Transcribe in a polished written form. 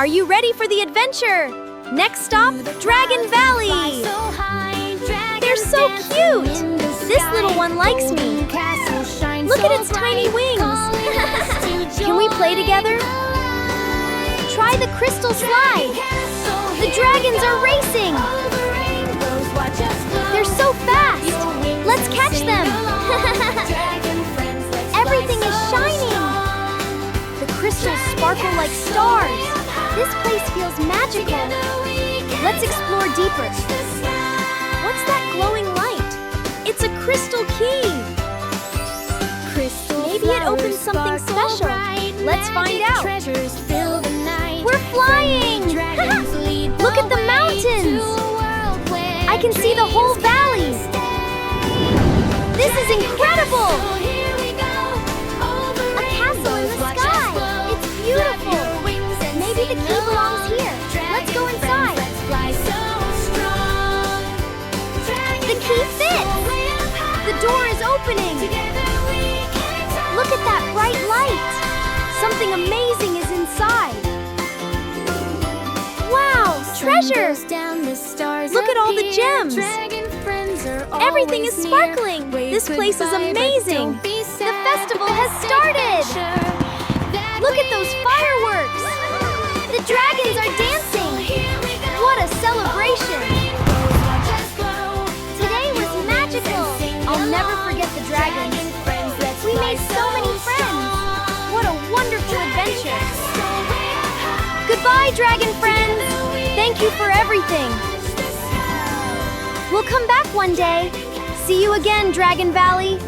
Are you ready for the adventure? Next stop, Dragon Valley! They're so cute! This little one likes me. Look at its tiny wings! Can we play together? Try the crystal slide! The dragons are racing! They're so fast! Let's catch them! Everything is shining! The crystals sparkle like stars! This place feels magical! Let's explore deeper! What's that glowing light? It's a crystal key! Maybe it opens something special! Let's find out! We're flying! Look at the mountains! I can see the whole valley! This is incredible! A castle in the sky! It's beautiful! Maybe the key belongs here. Let's go inside. The key fits! The door is opening! Look at that bright light! Something amazing is inside! Wow! Treasure! Look at all the gems! Everything is sparkling! This place is amazing! The festival has started! Look at those fireworks! The dragons are dancing! What a celebration! Today was magical! I'll never forget the dragons. We made so many friends! What a wonderful adventure! Goodbye, dragon friends! Thank you for everything! We'll come back one day. See you again, Dragon Valley!